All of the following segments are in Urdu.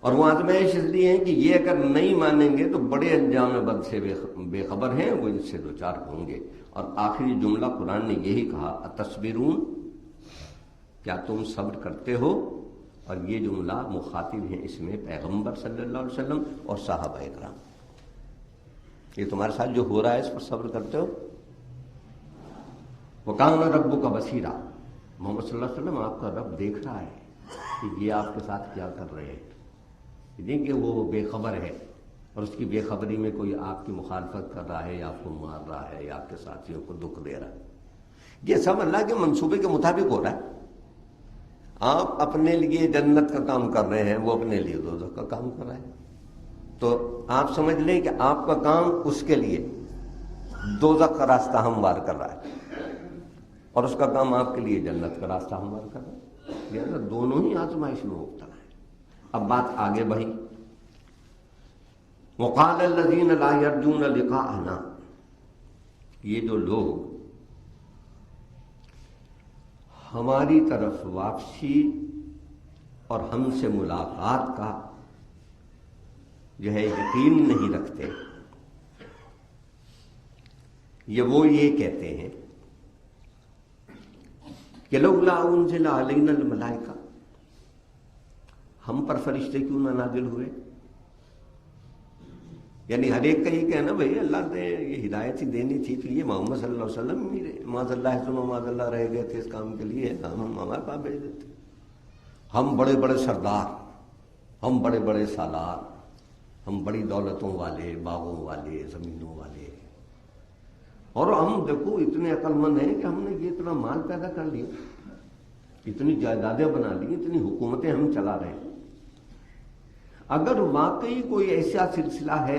اور وہ آزمائش اس لیے ہے کہ یہ اگر نہیں مانیں گے تو بڑے انجام بد سے بے خبر ہیں، وہ ان سے دوچار ہوں گے۔ اور آخری جملہ قرآن نے یہی کہا اتصبرون، کیا تم صبر کرتے ہو؟ اور یہ جملہ مخاطب ہیں اس میں پیغمبر صلی اللہ علیہ وسلم اور صحابہ اکرام۔ یہ تمہارے ساتھ جو ہو رہا ہے اس پر صبر کرتے ہو؟ وَكَانَ رَبُّكَ بَصِيرًا، محمد صلی اللہ علیہ وسلم آپ کا رب دیکھ رہا ہے کہ یہ آپ کے ساتھ کیا کر رہے ہیں۔ نہیں کہ وہ بے خبر ہے اور اس کی بے خبری میں کوئی آپ کی مخالفت کر رہا ہے یا آپ کو مار رہا ہے یا آپ کے ساتھیوں کو دکھ دے رہا ہے۔ یہ سب اللہ کے منصوبے کے مطابق ہو رہا ہے۔ آپ اپنے لیے جنت کا کام کر رہے ہیں، وہ اپنے لیے دوزخ کا کام کر رہا ہے، تو آپ سمجھ لیں کہ آپ کا کام اس کے لیے دوزخ کا راستہ ہموار کر رہا ہے اور اس کا کام آپ کے لیے جنت کا راستہ ہموار کر رہا ہے۔ لہٰذا دونوں ہی آزمائش میں مبتلا ہیں۔ اب بات آگے بڑھی، وقال الذین لا یرجون لقاءنا، یہ جو لوگ ہماری طرف واپسی اور ہم سے ملاقات کا جو ہے یقین نہیں رکھتے، وہ یہ کہتے ہیں کہ لولا انزل علینا الملائکہ، ہم پر فرشتے کیوں نہ نازل ہوئے؟ یعنی ہر ایک کا یہ کہنا بھئی اللہ نے یہ ہدایت ہی دینی تھی تو یہ محمد صلی اللہ علیہ وسلم معاذ اللہ ثم معاذ اللہ رہ گئے تھے اس کام کے لیے، ہم ہمارے پاس بھیج دیتے۔ ہم بڑے بڑے سردار، ہم بڑے بڑے سالار، ہم بڑی دولتوں والے، باغوں والے، زمینوں والے، اور ہم دیکھو اتنے عقل مند ہیں کہ ہم نے یہ اتنا مال پیدا کر لیا، اتنی جائیدادیں بنا لی، اتنی حکومتیں ہم چلا رہے ہیں۔ اگر واقعی کوئی ایسا سلسلہ ہے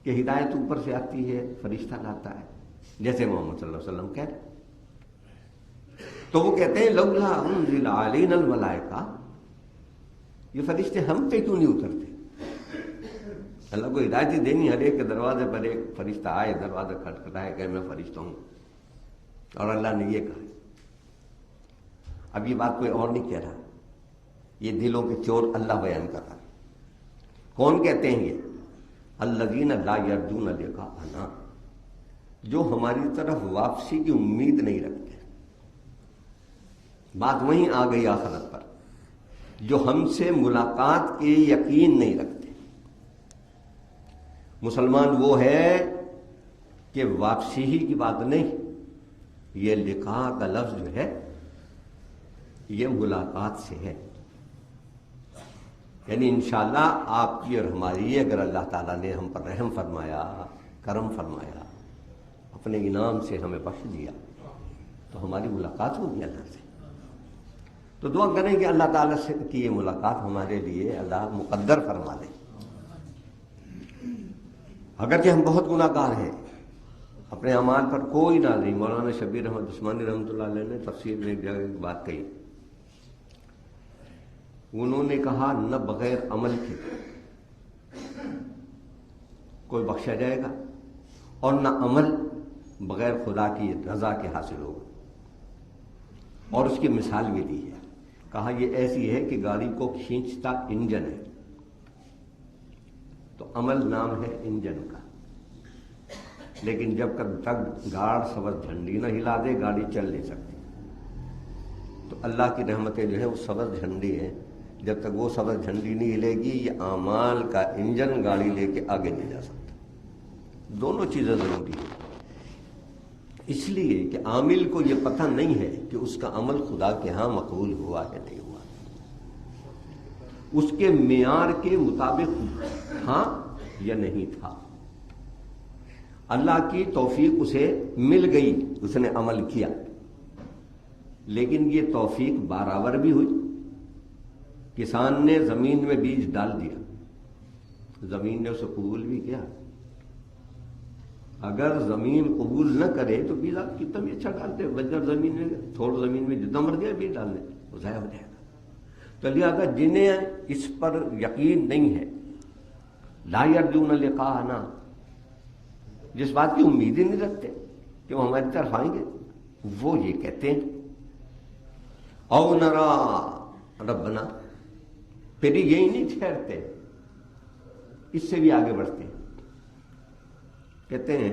کہ ہدایت اوپر سے آتی ہے، فرشتہ لاتا ہے جیسے محمد صلی اللہ علیہ وسلم کہہ رہے، تو وہ کہتے ہیں لولا انزل علینا الملائکہ، یہ فرشتے ہم پہ کیوں نہیں اترتے؟ اللہ کو ہدایت ہی دینی، ہر ایک کے دروازے پر ایک فرشتہ آئے، دروازہ کھٹکھٹائے کہ میں فرشتہ ہوں، اور اللہ نے یہ کہا۔ اب یہ بات کوئی اور نہیں کہہ رہا، یہ دلوں کے چور اللہ بیان کر رہا ہے۔ کون کہتے ہیں یہ؟ الذین لا یرجون لقاءنا، جو ہماری طرف واپسی کی امید نہیں رکھتے۔ بات وہیں آ گئی آخرت پر، جو ہم سے ملاقات کے یقین نہیں رکھتے۔ مسلمان وہ ہے کہ واپسی ہی کی بات نہیں، یہ لقاء کا لفظ جو ہے یہ ملاقات سے ہے، یعنی انشاءاللہ آپ کی اور ہماری، اگر اللہ تعالیٰ نے ہم پر رحم فرمایا، کرم فرمایا، اپنے انعام سے ہمیں بخش دیا، تو ہماری ملاقات ہوگی اللہ سے۔ تو دعا کریں کہ اللہ تعالیٰ سے کی یہ ملاقات ہمارے لیے اللہ مقدر فرما دے۔ اگرچہ ہم بہت گناہ گار ہیں، اپنے اعمال پر کوئی ناز نہیں۔ مولانا شبیر احمد عثمانی رحمۃ اللہ علیہ نے تفسیر میں ایک جگہ ایک بات کہی، انہوں نے کہا نہ بغیر عمل کے کوئی بخشا جائے گا، اور نہ عمل بغیر خدا کی رضا کے حاصل ہوگا۔ اور اس کی مثال بھی دی ہے، کہا یہ ایسی ہے کہ گاڑی کو کھینچتا انجن ہے، تو عمل نام ہے انجن کا، لیکن جب تک گاڑ سبز جھنڈی نہ ہلا دے گاڑی چل نہیں سکتی۔ تو اللہ کی رحمتیں جو ہے وہ سبز جھنڈی ہے، جب تک وہ سبز جھنڈی نہیں ہلے گی یہ اعمال کا انجن گاڑی لے کے آگے نہیں جا سکتا۔ دونوں چیزیں ضروری ہیں، اس لیے کہ عامل کو یہ پتہ نہیں ہے کہ اس کا عمل خدا کے ہاں مقبول ہوا ہے نہیں ہوا، اس کے معیار کے مطابق تھا یا نہیں تھا۔ اللہ کی توفیق اسے مل گئی، اس نے عمل کیا، لیکن یہ توفیق برابر بھی ہوئی۔ کسان نے زمین میں بیج ڈال دیا، زمین نے اسے قبول بھی کیا۔ اگر زمین قبول نہ کرے تو بیج آپ کتنا بھی اچھا ڈالتے، بنجر زمین میں، تھوڑ زمین میں جتنا مر گیا بیج ڈال دیں وہ ضائع ہو جائے گا۔ تو لہٰذا جنہیں اس پر یقین نہیں ہے، لا یرجون لقاءنا، جس بات کی امید ہی نہیں رکھتے کہ وہ ہماری طرف آئیں گے، وہ یہ کہتے ہیں او نرا ربنا، پھر یہی نہیں ٹھہرتے، اس سے بھی آگے بڑھتے ہیں، کہتے ہیں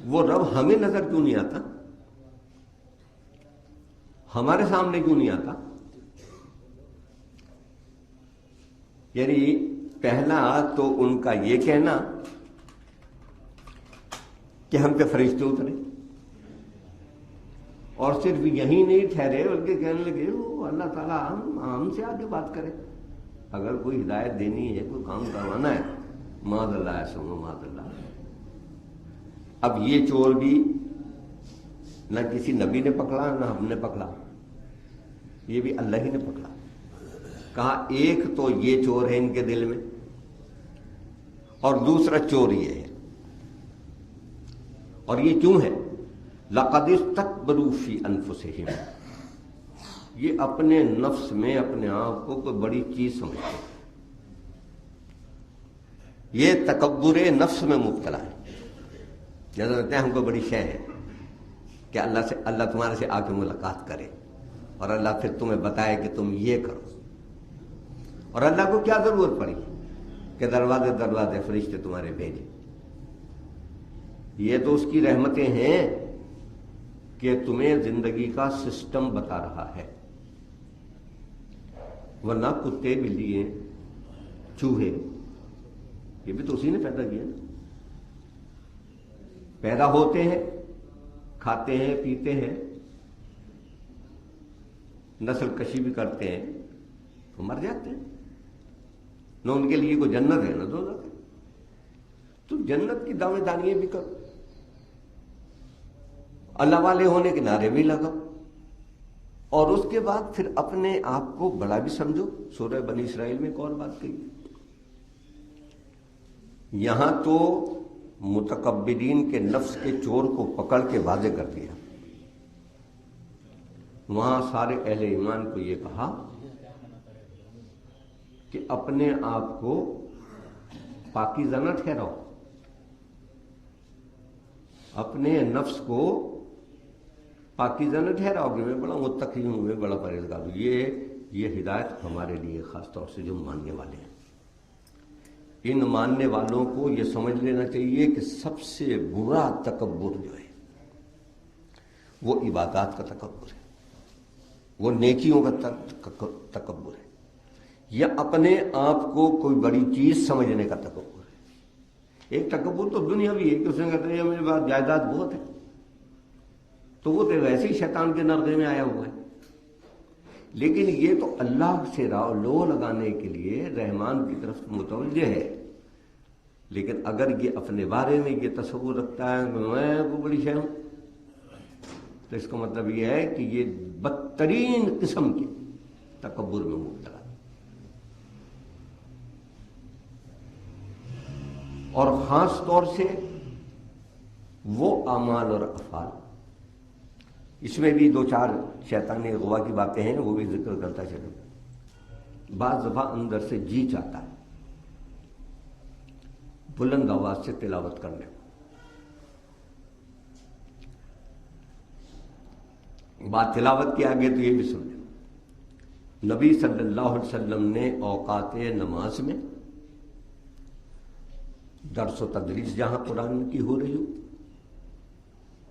وہ رب ہمیں نظر کیوں نہیں آتا، ہمارے سامنے کیوں نہیں آتا؟ یعنی پہلا تو ان کا یہ کہنا کہ ہم پہ فرشتے اترے، اور صرف یہی نہیں ٹھہرے بلکہ کہنے لگے وہ اللہ تعالیٰ ہم سے آگے بات کرے، اگر کوئی ہدایت دینی ہے، کوئی کام کروانا ہے، معاذ اللہ ایسا معاذ اللہ۔ اب یہ چور بھی نہ کسی نبی نے پکڑا نہ ہم نے پکڑا، یہ بھی اللہ ہی نے پکڑا۔ کہا ایک تو یہ چور ہے ان کے دل میں، اور دوسرا چور یہ ہے، اور یہ کیوں ہے؟ لَقَدِ اسْتَكْبَرُوا فِي أَنفُسِهِمْ، یہ اپنے نفس میں اپنے آپ کو کوئی بڑی چیز سمجھتے ہیں، یہ تکبر نفس میں مبتلا ہے، جیسا کہتے ہیں ہم کو بڑی شے ہے کہ اللہ تمہارے سے آ کے ملاقات کرے، اور اللہ پھر تمہیں بتائے کہ تم یہ کرو، اور اللہ کو کیا ضرورت پڑی کہ دروازے فرشتے تمہارے بھیجے؟ یہ تو اس کی رحمتیں ہیں کہ تمہیں زندگی کا سسٹم بتا رہا ہے، ورنہ کتے بلیے چوہے یہ بھی تو اسی نے پیدا کیا نا، پیدا ہوتے ہیں، کھاتے ہیں، پیتے ہیں، نسل کشی بھی کرتے ہیں، تو مر جاتے ہیں، نہ ان کے لیے کوئی جنت ہے نہ دوزخ ہے۔ تو جنت کی دعوے دانیاں بھی کرو، اللہ والے ہونے کے نعرے بھی لگاؤ، اور اس کے بعد پھر اپنے آپ کو بڑا بھی سمجھو۔ سورہ بنی اسرائیل میں ایک اور بات کہی، یہاں تو متکبرین کے نفس کے چور کو پکڑ کے واضح کر دیا، وہاں سارے اہل ایمان کو یہ کہا کہ اپنے آپ کو پاکیزہ نہ ٹھہراؤ، اپنے نفس کو پاکیزہ نہ ٹھہراؤ کہ میں بڑا متقی ہوں، میں بڑا پرہیزگار ہوں۔ یہ ہدایت ہمارے لیے خاص طور سے جو ماننے والے ہیں، ان ماننے والوں کو یہ سمجھ لینا چاہیے کہ سب سے برا تکبر جو ہے وہ عبادات کا تکبر ہے، وہ نیکیوں کا تکبر ہے، یا اپنے آپ کو کوئی بڑی چیز سمجھنے کا تکبر ہے۔ ایک تکبر تو دنیا بھی ہے کہ اس نے کہتے ہیں میرے پاس جائیداد بہت ہے، تو وہ تو ویسے ہی شیطان کے نرغے میں آیا ہوا ہے، لیکن یہ تو اللہ سے لو لگانے کے لیے رحمان کی طرف متوجہ ہے۔ لیکن اگر یہ اپنے بارے میں یہ تصور رکھتا ہے کہ میں کوئی بڑی شے ہوں، تو اس کا مطلب یہ ہے کہ یہ بدترین قسم کے تکبر میں مبتلا ہے۔ اور خاص طور سے وہ اعمال اور افعال، اس میں بھی دو چار شیطانی غوا کی باتیں ہیں، وہ بھی ذکر کرتا چلوں۔ بعض دفعہ اندر سے جی چاہتا ہے بلند آواز سے تلاوت کرنے کو، بات تلاوت کے آگے تو یہ بھی سن لیں، نبی صلی اللہ علیہ وسلم نے اوقات نماز میں درس و تدریس جہاں قرآن کی ہو رہی ہو،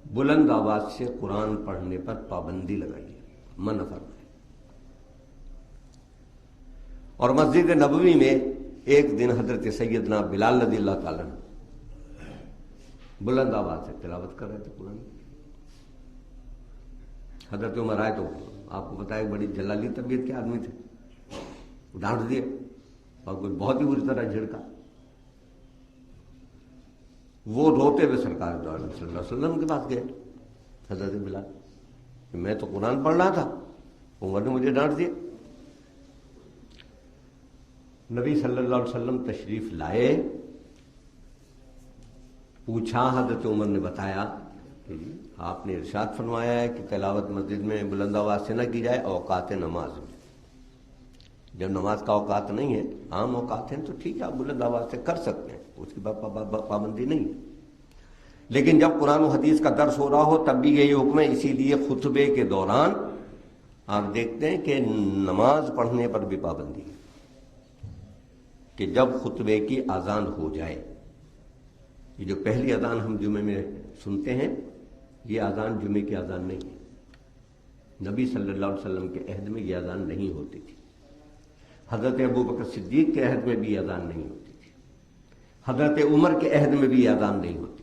بلند آواز سے قرآن پڑھنے پر پابندی لگائی ہے، منع فرمایا۔ اور مسجد نبوی میں ایک دن حضرت سیدنا بلال رضی اللہ تعالیٰ بلند آواز سے تلاوت کر رہے تھے قرآن۔ حضرت عمر آئے تو آپ کو پتا ہے بڑی جلالی طبیعت کے آدمی تھے، ڈانٹ دیا اور کوئی بہت ہی بری طرح جھڑکا۔ وہ روتے ہوئے سرکار صلی اللہ علیہ وسلم کے پاس گئے، حضرت بلال کہ میں تو قرآن پڑھ رہا تھا، عمر نے مجھے ڈانٹ دیا۔ نبی صلی اللہ علیہ وسلم تشریف لائے، پوچھا، حضرت عمر نے بتایا کہ آپ نے ارشاد فرمایا ہے کہ تلاوت مسجد میں بلند آواز سے نہ کی جائے اوقات نماز میں۔ جب نماز کا اوقات نہیں ہے، عام اوقات ہیں، تو ٹھیک ہے آپ بلند آواز سے کر سکتے ہیں، اس کی پابندی نہیں ہے۔ لیکن جب قرآن و حدیث کا درس ہو رہا ہو تب بھی یہی حکم ہے، اسی لیے خطبے کے دوران آپ دیکھتے ہیں کہ نماز پڑھنے پر بھی پابندی ہے کہ جب خطبے کی اذان ہو جائے، یہ جو پہلی اذان ہم جمعے میں سنتے ہیں یہ اذان جمعے کی اذان نہیں ہے، نبی صلی اللہ علیہ وسلم کے عہد میں یہ اذان نہیں ہوتی تھی، حضرت ابوبکر صدیق کے عہد میں بھی اذان نہیں ہوتی تھی، حضرت عمر کے عہد میں بھی اذان نہیں ہوتی تھی۔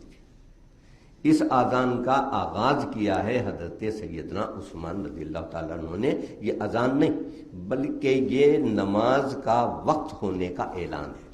اس اذان کا آغاز کیا ہے حضرت سیدنا عثمان رضی اللہ تعالیٰ عنہ نے، یہ اذان نہیں بلکہ یہ نماز کا وقت ہونے کا اعلان ہے۔